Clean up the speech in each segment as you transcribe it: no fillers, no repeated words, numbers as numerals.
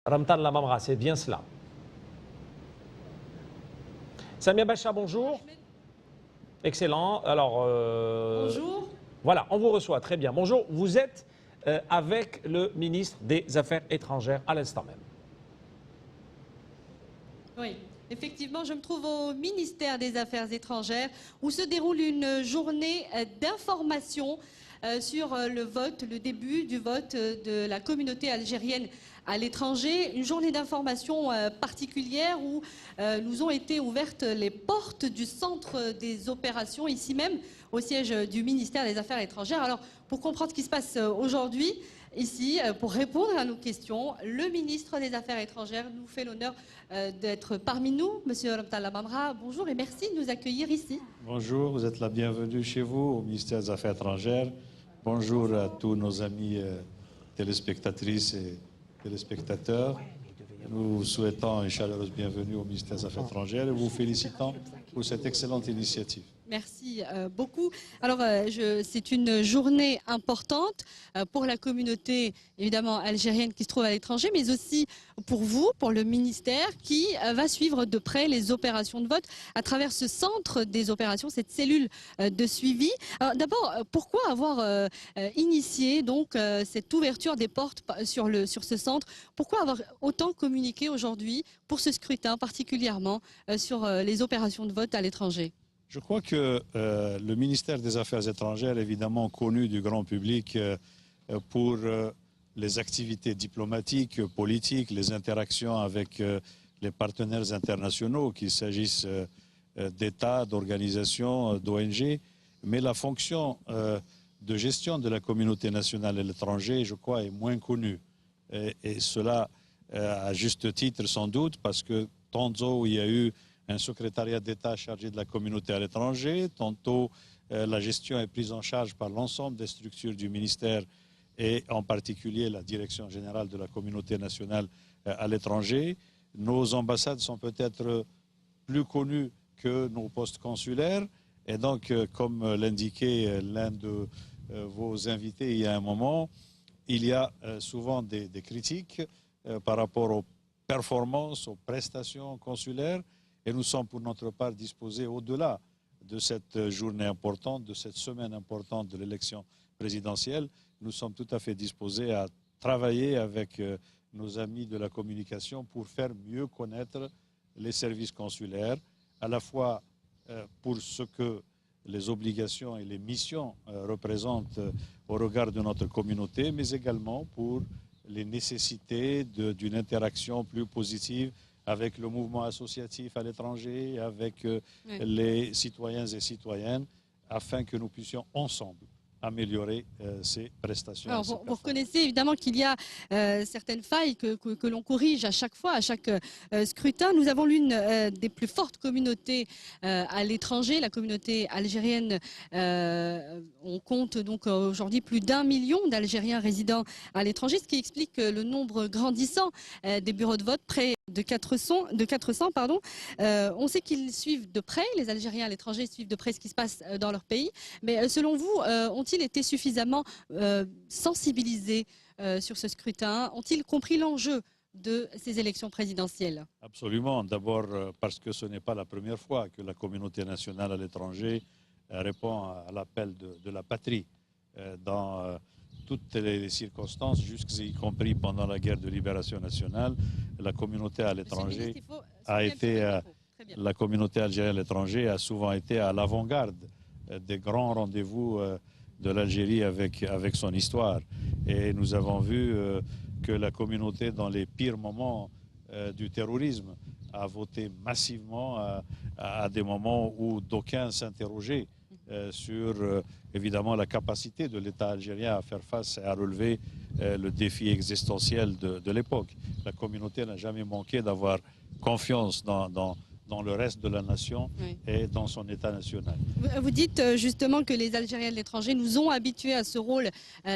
Ramtan Lamamra, c'est bien cela. Samia Bacha, bonjour. Excellent. Alors, Bonjour. voilà, on vous reçoit, très bien. Bonjour, vous êtes avec le ministre des Affaires étrangères à l'instant même. Oui, effectivement, je me trouve au ministère des Affaires étrangères où se déroule une journée d'information sur le vote, le début du vote de la communauté algérienne à l'étranger. Une journée d'information particulière où nous ont été ouvertes les portes du centre des opérations, ici même, au siège du ministère des Affaires étrangères. Alors, pour comprendre ce qui se passe aujourd'hui, ici, pour répondre à nos questions, le ministre des Affaires étrangères nous fait l'honneur d'être parmi nous. Monsieur Ramtan Lamamra, bonjour et merci de nous accueillir ici. Bonjour, vous êtes la bienvenue chez vous au ministère des Affaires étrangères. Bonjour à tous nos amis téléspectatrices et téléspectateurs. Nous vous souhaitons une chaleureuse bienvenue au ministère des Affaires étrangères et vous félicitons pour cette excellente initiative. Merci beaucoup. Alors, c'est une journée importante pour la communauté, évidemment, algérienne qui se trouve à l'étranger, mais aussi pour vous, pour le ministère, qui va suivre de près les opérations de vote à travers ce centre des opérations, cette cellule de suivi. Alors, d'abord, pourquoi avoir initié donc cette ouverture des portes sur ce centre? Pourquoi avoir autant communiqué aujourd'hui pour ce scrutin, particulièrement sur les opérations de vote à l'étranger? Je crois que le ministère des Affaires étrangères, évidemment connu du grand public pour les activités diplomatiques, politiques, les interactions avec les partenaires internationaux, qu'il s'agisse d'États, d'organisations, d'ONG, mais la fonction de gestion de la communauté nationale à l'étranger, je crois, est moins connue. Et cela, à juste titre sans doute, parce que tantôt il y a eu un secrétariat d'État chargé de la communauté à l'étranger, tantôt la gestion est prise en charge par l'ensemble des structures du ministère et en particulier la direction générale de la communauté nationale à l'étranger. Nos ambassades sont peut-être plus connues que nos postes consulaires et donc, comme l'indiquait l'un de vos invités il y a un moment, il y a souvent des critiques par rapport aux performances, aux prestations consulaires. Et nous sommes pour notre part disposés, au-delà de cette journée importante, de cette semaine importante de l'élection présidentielle, nous sommes tout à fait disposés à travailler avec nos amis de la communication pour faire mieux connaître les services consulaires, à la fois pour ce que les obligations et les missions représentent au regard de notre communauté, mais également pour les nécessités d'une interaction plus positive avec le mouvement associatif à l'étranger, avec les citoyens et citoyennes, afin que nous puissions ensemble améliorer ces prestations. Alors, vous reconnaissez évidemment qu'il y a certaines failles que l'on corrige à chaque fois, à chaque scrutin. Nous avons l'une des plus fortes communautés à l'étranger, la communauté algérienne. On compte donc aujourd'hui plus d'1 million d'Algériens résidant à l'étranger, ce qui explique le nombre grandissant des bureaux de vote, près de 400. On sait qu'ils suivent de près, les Algériens à l'étranger suivent de près ce qui se passe dans leur pays. Mais selon vous, ont-ils été suffisamment sensibilisés sur ce scrutin? Ont-ils compris l'enjeu de ces élections présidentielles? Absolument. D'abord parce que ce n'est pas la première fois que la communauté nationale à l'étranger répond à l'appel de la patrie dans toutes les circonstances, y compris pendant la guerre de libération nationale. La communauté à l'étranger la communauté algérienne à l'étranger a souvent été à l'avant-garde des grands rendez-vous de l'Algérie avec son histoire. Et nous avons vu que la communauté, dans les pires moments du terrorisme, a voté massivement à des moments où d'aucuns s'interrogeaient sur évidemment la capacité de l'État algérien à faire face et à relever le défi existentiel de l'époque. La communauté n'a jamais manqué d'avoir confiance dans le reste de la nation et dans son État national. Vous dites justement que les Algériens de l'étranger nous ont habitués à ce rôle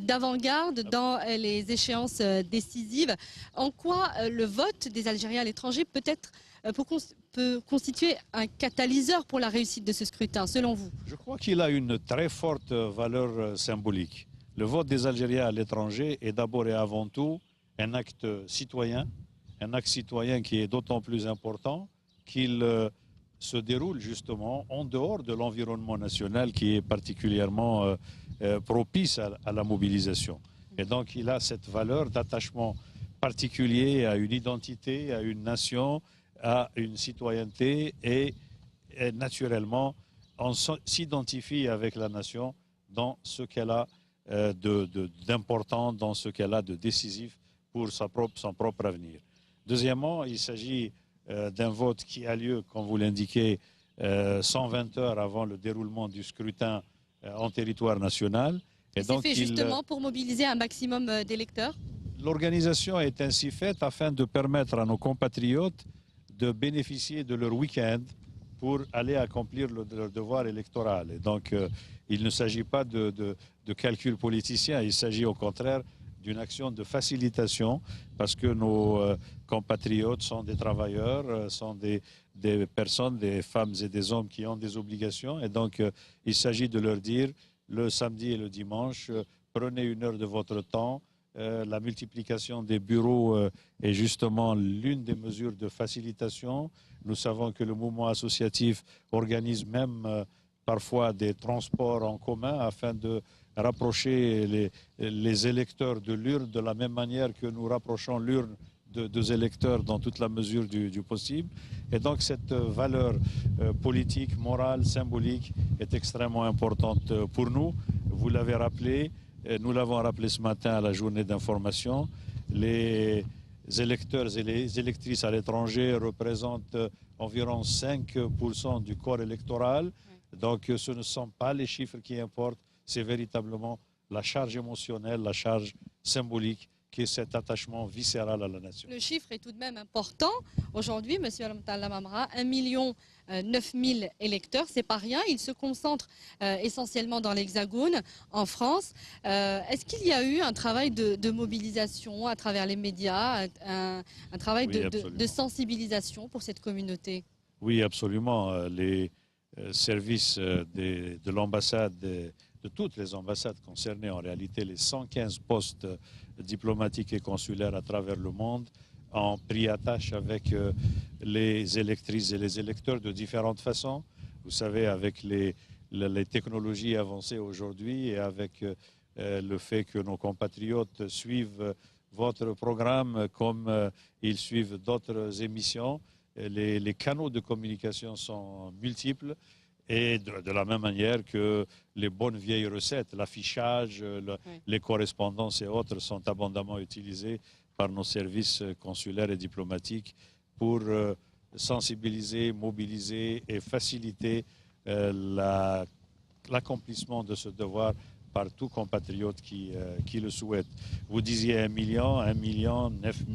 d'avant-garde dans les échéances décisives. En quoi le vote des Algériens à l'étranger peut constituer un catalyseur pour la réussite de ce scrutin, selon vous? Je crois qu'il a une très forte valeur symbolique. Le vote des Algériens à l'étranger est d'abord et avant tout un acte citoyen un acte citoyen qui est d'autant plus important qu'il se déroule justement en dehors de l'environnement national qui est particulièrement propice à la mobilisation. Et donc il a cette valeur d'attachement particulier à une identité, à une nation, à une citoyenneté et naturellement on s'identifie avec la nation dans ce qu'elle a d'important, dans ce qu'elle a de décisif pour son propre avenir. Deuxièmement, il s'agit d'un vote qui a lieu, comme vous l'indiquez, 120 heures avant le déroulement du scrutin en territoire national. Et c'est fait justement pour mobiliser un maximum d'électeurs? L'organisation est ainsi faite afin de permettre à nos compatriotes de bénéficier de leur week-end pour aller accomplir leur devoir électoral. Et donc, il ne s'agit pas de calcul politicien, il s'agit au contraire d'une action de facilitation parce que nos compatriotes sont des travailleurs, sont des personnes, des femmes et des hommes qui ont des obligations. Et donc, il s'agit de leur dire le samedi et le dimanche, prenez une heure de votre temps. La multiplication des bureaux est justement l'une des mesures de facilitation. Nous savons que le mouvement associatif organise même parfois des transports en commun afin de rapprocher les électeurs de l'urne de la même manière que nous rapprochons l'urne des électeurs dans toute la mesure du possible. Et donc cette valeur politique, morale, symbolique est extrêmement importante pour nous. Vous l'avez rappelé, nous l'avons rappelé ce matin à la journée d'information. Les électeurs et les électrices à l'étranger représentent environ 5% du corps électoral. Donc ce ne sont pas les chiffres qui importent, c'est véritablement la charge émotionnelle, la charge symbolique qui est cet attachement viscéral à la nation. Le chiffre est tout de même important. Aujourd'hui, M. Al-Mtalla Mamra, 1,9 million électeurs, c'est pas rien. Ils se concentrent essentiellement dans l'Hexagone, en France. Est-ce qu'il y a eu un travail de mobilisation à travers les médias, un travail de sensibilisation pour cette communauté? Oui, absolument. Les services de l'ambassade, de toutes les ambassades concernées, en réalité les 115 postes diplomatiques et consulaires à travers le monde, ont pris attache avec les électrices et les électeurs de différentes façons. Vous savez, avec les technologies avancées aujourd'hui et avec le fait que nos compatriotes suivent votre programme comme ils suivent d'autres émissions, les canaux de communication sont multiples. Et de la même manière que les bonnes vieilles recettes, l'affichage, les correspondances et autres sont abondamment utilisées par nos services consulaires et diplomatiques pour sensibiliser, mobiliser et faciliter l'accomplissement de ce devoir par tout compatriote qui le souhaite. Vous disiez 1 million, 9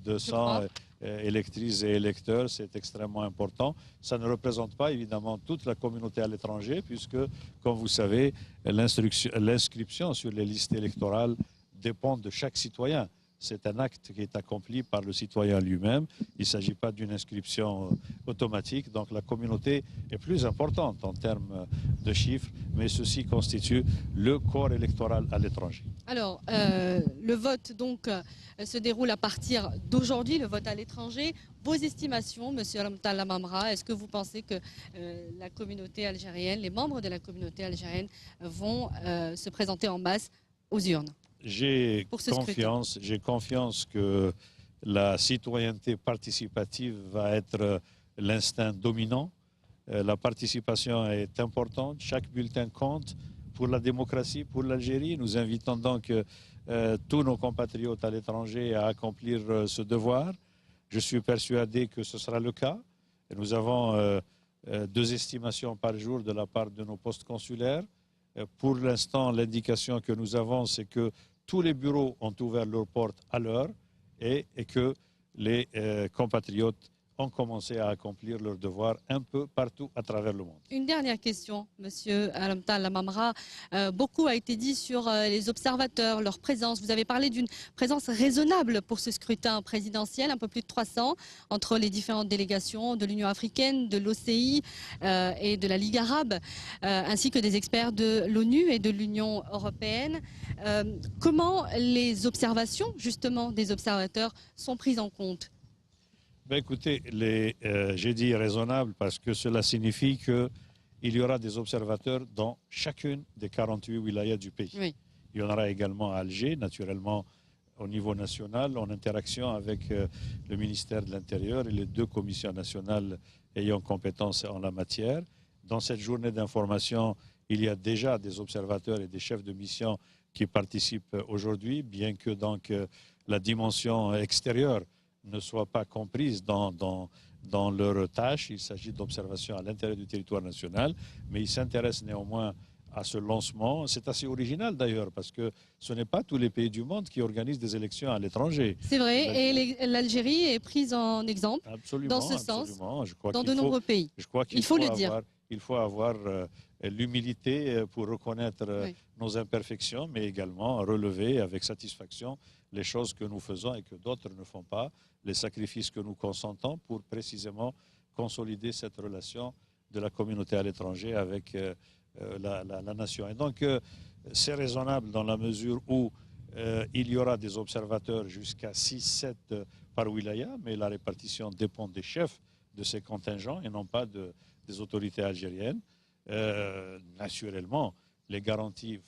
200 électrices et électeurs, c'est extrêmement important. Ça ne représente pas évidemment toute la communauté à l'étranger puisque, comme vous savez, l'inscription sur les listes électorales dépend de chaque citoyen. C'est un acte qui est accompli par le citoyen lui-même. Il ne s'agit pas d'une inscription automatique. Donc la communauté est plus importante en termes de chiffres, mais ceci constitue le corps électoral à l'étranger. Alors, le vote donc se déroule à partir d'aujourd'hui, le vote à l'étranger. Vos estimations, M. Al-Mtalla Mamra, est-ce que vous pensez que la communauté algérienne, les membres de la communauté algérienne vont se présenter en masse aux urnes? J'ai confiance que la citoyenneté participative va être l'instinct dominant. La participation est importante. Chaque bulletin compte pour la démocratie, pour l'Algérie. Nous invitons donc tous nos compatriotes à l'étranger à accomplir ce devoir. Je suis persuadé que ce sera le cas. Nous avons 2 estimations par jour de la part de nos postes consulaires. Pour l'instant, l'indication que nous avons, c'est que tous les bureaux ont ouvert leurs portes à l'heure et que les compatriotes ont commencé à accomplir leurs devoirs un peu partout à travers le monde. Une dernière question, Monsieur Alamtal Lamamra. Beaucoup a été dit sur les observateurs, leur présence. Vous avez parlé d'une présence raisonnable pour ce scrutin présidentiel, un peu plus de 300 entre les différentes délégations de l'Union africaine, de l'OCI et de la Ligue arabe, ainsi que des experts de l'ONU et de l'Union européenne. Comment les observations, justement, des observateurs sont prises en compte? Ben écoutez, j'ai dit raisonnable parce que cela signifie qu'il y aura des observateurs dans chacune des 48 wilayas du pays. Oui. Il y en aura également à Alger, naturellement au niveau national, en interaction avec le ministère de l'Intérieur et les 2 commissions nationales ayant compétence en la matière. Dans cette journée d'information, il y a déjà des observateurs et des chefs de mission qui participent aujourd'hui, bien que donc la dimension extérieure ne soit pas comprise dans leur tâche. Il s'agit d'observation à l'intérieur du territoire national, mais ils s'intéressent néanmoins à ce lancement. C'est assez original d'ailleurs, parce que ce n'est pas tous les pays du monde qui organisent des élections à l'étranger. C'est vrai, et l'Algérie est prise en exemple dans ce sens, Je crois dans de nombreux pays. Je crois qu'il faut avoir l'humilité pour reconnaître nos imperfections, mais également relever avec satisfaction les choses que nous faisons et que d'autres ne font pas, les sacrifices que nous consentons pour précisément consolider cette relation de la communauté à l'étranger avec la nation. Et donc, c'est raisonnable dans la mesure où il y aura des observateurs jusqu'à 6-7 par wilaya, mais la répartition dépend des chefs de ces contingents et non pas des autorités algériennes. Naturellement, les garanties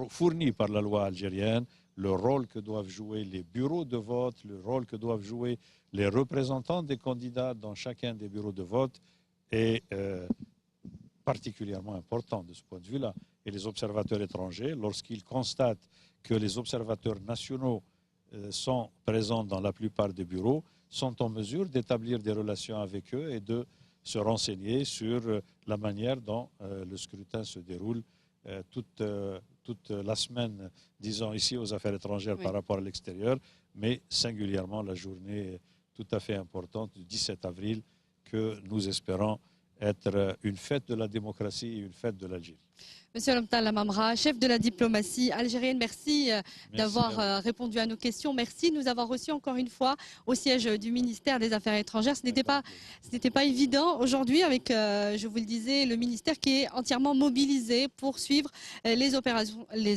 fournies par la loi algérienne, le rôle que doivent jouer les bureaux de vote, le rôle que doivent jouer les représentants des candidats dans chacun des bureaux de vote est particulièrement important de ce point de vue-là. Et les observateurs étrangers, lorsqu'ils constatent que les observateurs nationaux sont présents dans la plupart des bureaux, sont en mesure d'établir des relations avec eux et de se renseigner sur la manière dont le scrutin se déroule toute la semaine, disons ici aux affaires étrangères par rapport à l'extérieur, mais singulièrement la journée tout à fait importante du 17 avril que nous espérons être une fête de la démocratie et une fête de l'Algérie. Monsieur Alamtal Lamamra, chef de la diplomatie algérienne, merci d'avoir répondu à nos questions. Merci de nous avoir reçus encore une fois au siège du ministère des Affaires étrangères. Ce n'était pas évident aujourd'hui avec, je vous le disais, le ministère qui est entièrement mobilisé pour suivre les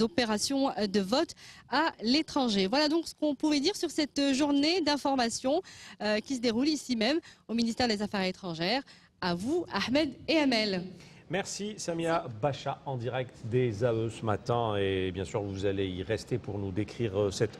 opérations de vote à l'étranger. Voilà donc ce qu'on pouvait dire sur cette journée d'information qui se déroule ici même au ministère des Affaires étrangères. À vous, Ahmed et Amel. Merci Samia Bacha en direct des AE ce matin et bien sûr vous allez y rester pour nous décrire cette